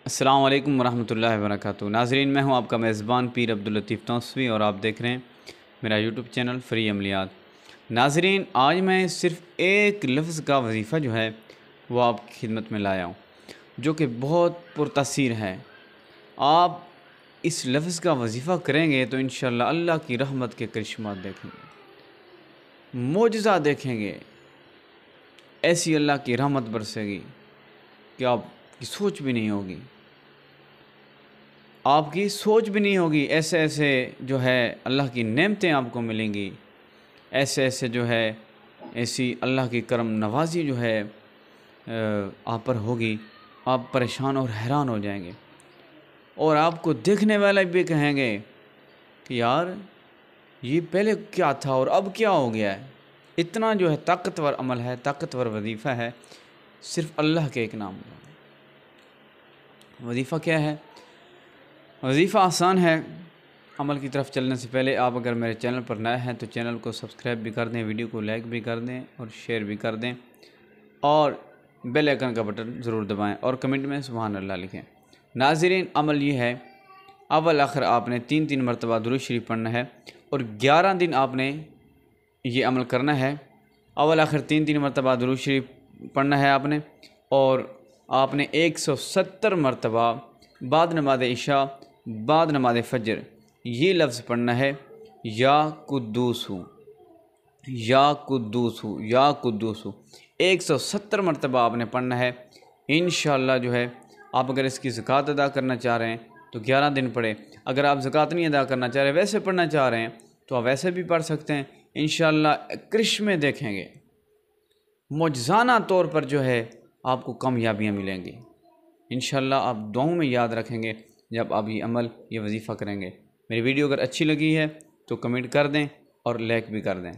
अस्सलाम वालेकुम वरहमतुल्लाहि वबरकातुहू। नाज़रीन, मैं हूं आपका मेज़बान पीर अब्दुल लतीफ़ तौसवी और आप देख रहे हैं मेरा यूट्यूब चैनल फ़्री अमलियात। नाज़रीन, आज मैं सिर्फ़ एक लफ्ज़ का वजीफ़ा जो है वो आपकी खिदमत में लाया हूं, जो कि बहुत पुरतासीर है। आप इस लफ्ज़ का वजीफ़ा करेंगे तो इंशाअल्लाह अल्लाह की रहमत के करिश्मात देखेंगे, मोजज़ा देखेंगे। ऐसी अल्लाह की रहमत बरसेगी कि आपकी सोच भी नहीं होगी, आपकी सोच भी नहीं होगी। ऐसे ऐसे जो है अल्लाह की नेमतें आपको मिलेंगी, ऐसे ऐसे जो है ऐसी अल्लाह की करम नवाज़ी जो है आप पर होगी। आप परेशान और हैरान हो जाएंगे और आपको देखने वाले भी कहेंगे कि यार ये पहले क्या था और अब क्या हो गया है। इतना जो है ताकतवर अमल है, ताकतवर वजीफ़ा है, सिर्फ़ अल्लाह के एक नाम का। वजीफ़ा क्या है? वजीफ़ा आसान है। अमल की तरफ चलने से पहले आप अगर मेरे चैनल पर नए हैं तो चैनल को सब्सक्राइब भी कर दें, वीडियो को लाइक भी कर दें और शेयर भी कर दें और बेल आइकन का बटन ज़रूर दबाएं और कमेंट में सुभान अल्लाह लिखें। नाज़रीन, अमल ये है, अव्वल आखिर आपने 3 मरतबा दुरूद शरीफ पढ़ना है और 11 दिन आपने ये अमल करना है। अव्वल आखिर 3 मरतबा दुरूद शरीफ पढ़ना है आपने और आपने 170 मरतबा बाद नमाज इशा, बाद नमाज फ़जर ये लफ्ज़ पढ़ना है, या कुद्दूस हूँ, या कुद्दूस हूँ, या कुद्दूस हूँ। 170 मरतबा आपने पढ़ना है। इंशाअल्लाह जो है आप अगर इसकी ज़कात अदा करना चाह रहे हैं तो 11 दिन पढ़े। अगर आप ज़कात नहीं अदा करना चाह रहे, वैसे पढ़ना चाह रहे हैं तो आप वैसे भी पढ़ सकते हैं। इंशाअल्लाह करिश्मे देखेंगे, मुजज़ाना तौर पर जो है आपको कामयाबियाँ मिलेंगी। इंशाअल्लाह आप दुआओं में याद रखेंगे जब आप ये अमल, ये वजीफ़ा करेंगे। मेरी वीडियो अगर अच्छी लगी है तो कमेंट कर दें और लाइक भी कर दें।